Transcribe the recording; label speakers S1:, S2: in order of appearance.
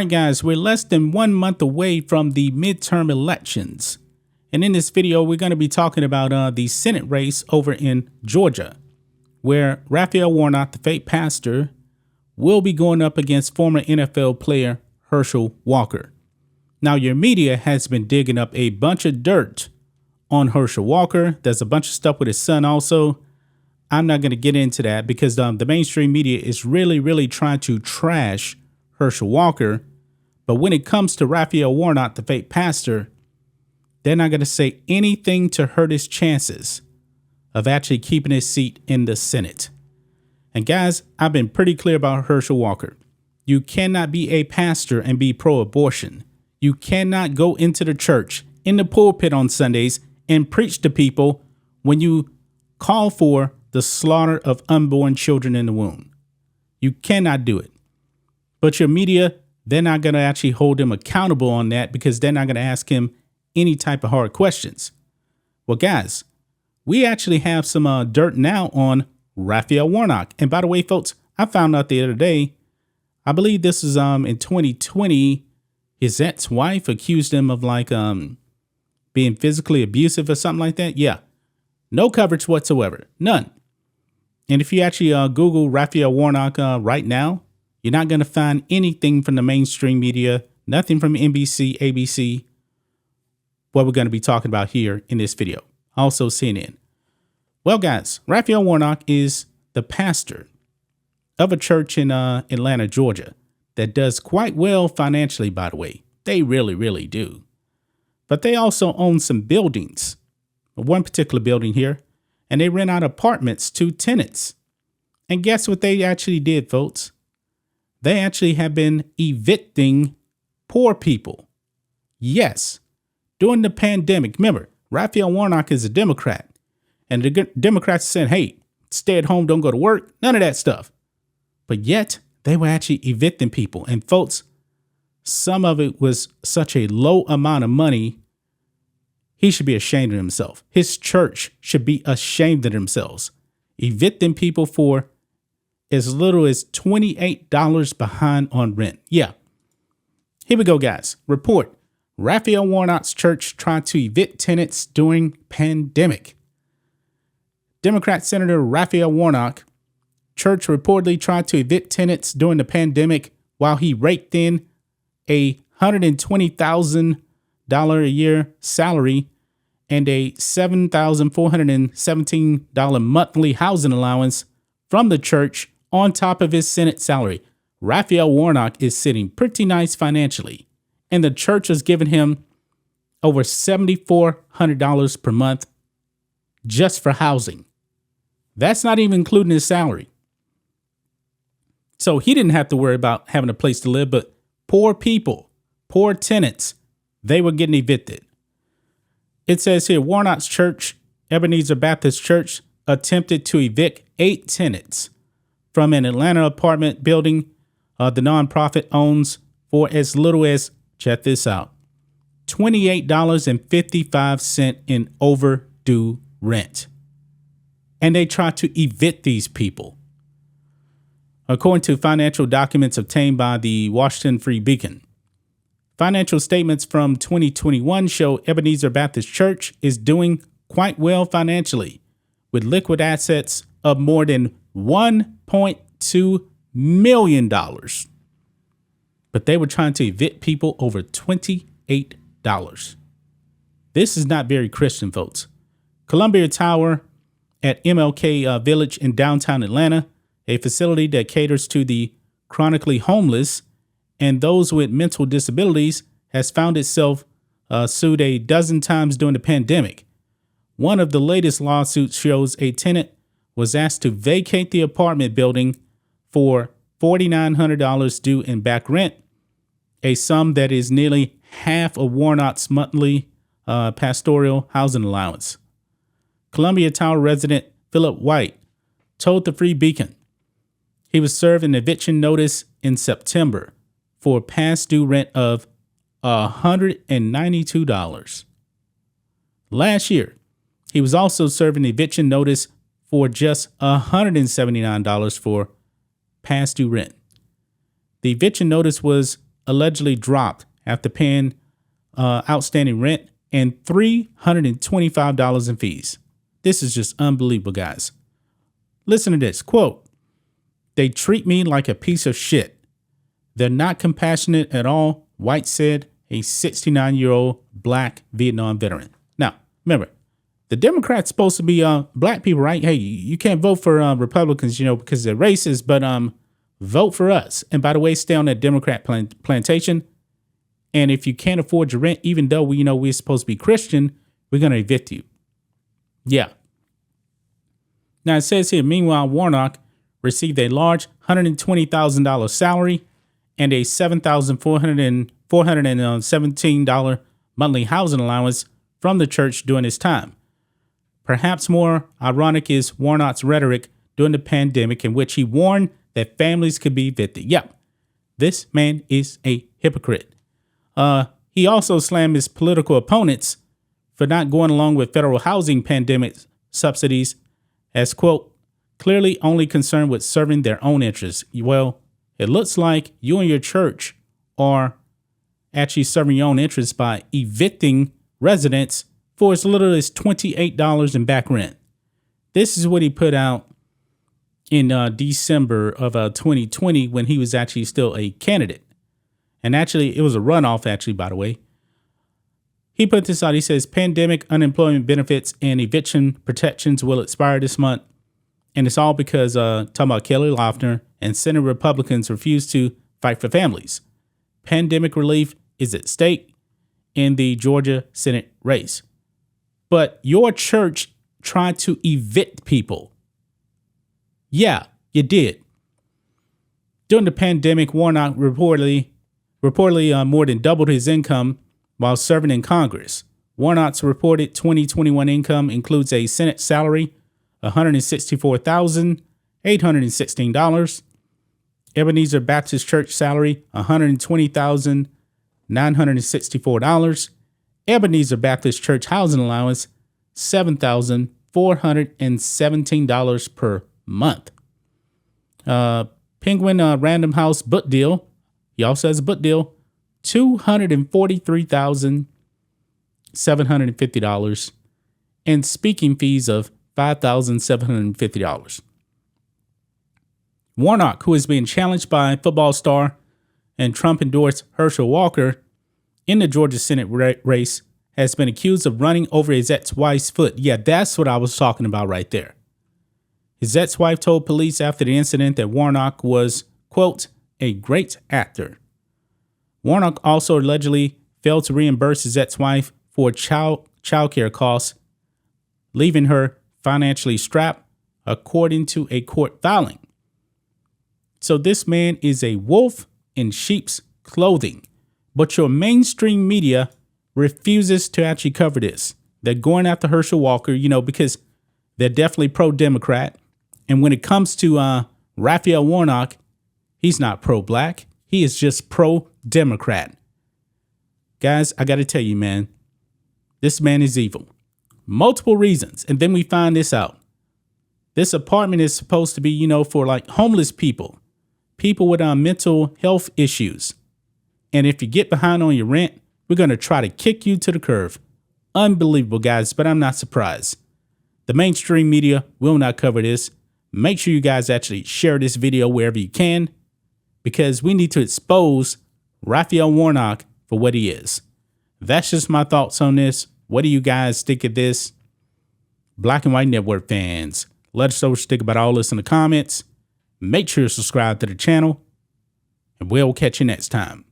S1: right, guys, we're less than 1 month away from the midterm elections. And in this video, we're going to be talking about the Senate race over in Georgia, where Raphael Warnock, the fake pastor, will be going up against former NFL player Herschel Walker. Now, your media has been digging up a bunch of dirt on Herschel Walker. There's a bunch of stuff with his son also. I'm not going to get into that because the mainstream media is really trying to trash Herschel Walker. But when it comes to Raphael Warnock, the fake pastor, they're not going to say anything to hurt his chances of actually keeping his seat in the Senate. And guys, I've been pretty clear about Herschel Walker. You cannot be a pastor and be pro-abortion. You cannot go into the church in the pulpit on Sundays and preach to people when you call for the slaughter of unborn children in the womb. You cannot do it. But your media, they're not going to actually hold him accountable on that because they're not going to ask him any type of hard questions. Well, guys, we actually have some dirt now on Raphael Warnock. And by the way, folks, I found out the other day, I believe this is in 2020, his ex-wife accused him of being physically abusive or something like that. Yeah, no coverage whatsoever, none. And if you actually Google Raphael Warnock right now, you're not going to find anything from the mainstream media, nothing from NBC, ABC, what we're going to be talking about here in this video. Also CNN. Well, guys, Raphael Warnock is the pastor of a church in Atlanta, Georgia, that does quite well financially, by the way. They really do. But they also own some buildings, one particular building here, and they rent out apartments to tenants. And guess what they actually did, folks? They actually have been evicting poor people. Yes, during the pandemic. Remember, Raphael Warnock is a Democrat. And the Democrats said, hey, stay at home, don't go to work, none of that stuff. But yet, they were actually evicting people. And folks, some of it was such a low amount of money, he should be ashamed of himself. His church should be ashamed of themselves. Evicting people for as little as $28 behind on rent. Yeah. Here we go, guys. Report. Raphael Warnock's church tried to evict tenants during pandemic. Democrat Senator Raphael Warnock church reportedly tried to evict tenants during the pandemic while he raked in a $120,000 a year salary and a $7,417 monthly housing allowance from the church on top of his Senate salary. Raphael Warnock is sitting pretty nice financially, and the church has given him over $7,400 per month just for housing. That's not even including his salary. So he didn't have to worry about having a place to live, but poor people, poor tenants, they were getting evicted. It says here, Warnock's church, Ebenezer Baptist Church, attempted to evict 8 tenants from an Atlanta apartment building the nonprofit owns for as little as, check this out, $28.55 in overdue rent. And they tried to evict these people. According to financial documents obtained by the Washington Free Beacon, financial statements from 2021 show Ebenezer Baptist Church is doing quite well financially, with liquid assets of more than $1.2 million. But they were trying to evict people over $28. This is not very Christian, folks. Columbia Tower at MLK Village in downtown Atlanta, a facility that caters to the chronically homeless and those with mental disabilities, has found itself sued a dozen times during the pandemic. One of the latest lawsuits shows a tenant was asked to vacate the apartment building for $4,900 due in back rent, a sum that is nearly half of Warnock's monthly pastoral housing allowance. Columbia Tower resident Philip White told the Free Beacon he was served an eviction notice in September for past due rent of $192. Last year, he was also served an eviction notice for just $179 for past due rent. The eviction notice was allegedly dropped after paying outstanding rent and $325 in fees. This is just unbelievable, guys. Listen to this. Quote, "They treat me like a piece of shit. They're not compassionate at all," White said, a 69-year-old black Vietnam veteran. Now, remember, the Democrats supposed to be black people, right? Hey, you can't vote for Republicans, because they're racist, but vote for us. And by the way, stay on that Democrat plantation. And if you can't afford your rent, even though we're supposed to be Christian, we're going to evict you. Yeah. Now it says here, meanwhile, Warnock received a large $120,000 salary and a $7,417 monthly housing allowance from the church during his time. Perhaps more ironic is Warnock's rhetoric during the pandemic, in which he warned that families could be evicted. Yep, this man is a hypocrite. He also slammed his political opponents for not going along with federal housing pandemic subsidies as, quote, clearly only concerned with serving their own interests. Well, it looks like you and your church are actually serving your own interests by evicting residents for as little as $28 in back rent. This is what he put out in December of 2020 when he was actually still a candidate. And actually, it was a runoff, actually, by the way. He put this out. He says, pandemic unemployment benefits and eviction protections will expire this month. And it's all because, talking about Kelly Loeffler and Senate Republicans refuse to fight for families. Pandemic relief is at stake in the Georgia Senate race. But your church tried to evict people. Yeah, you did. During the pandemic, Warnock reportedly more than doubled his income while serving in Congress. Warnock's reported 2021 income includes a Senate salary, $164,816, Ebenezer Baptist Church salary, $120,964, Ebenezer Baptist Church housing allowance, $7,417 per month. Penguin Random House book deal. He also has a book deal, $243,750, and speaking fees of $5,750. Warnock, who is being challenged by football star and Trump-endorsed Herschel Walker in the Georgia Senate race, has been accused of running over his ex-wife's foot. Yeah, that's what I was talking about right there. His ex-wife told police after the incident that Warnock was, quote, a great actor. Warnock also allegedly failed to reimburse his ex-wife for childcare costs, leaving her financially strapped, according to a court filing. So this man is a wolf in sheep's clothing, but your mainstream media refuses to actually cover this. They're going after Herschel Walker, because they're definitely pro-Democrat. And when it comes to Raphael Warnock, he's not pro-black. He is just pro-Democrat. Guys, I got to tell you, man, this man is evil. Multiple reasons. And then we find this out. This apartment is supposed to be, for like homeless people with mental health issues. And if you get behind on your rent, we're going to try to kick you to the curb. Unbelievable, guys, but I'm not surprised. The mainstream media will not cover this. Make sure you guys actually share this video wherever you can, because we need to expose Raphael Warnock for what he is. That's just my thoughts on this. What do you guys think of this? Black and White Network fans, let us know what you think about all this in the comments. Make sure to subscribe to the channel, and we'll catch you next time.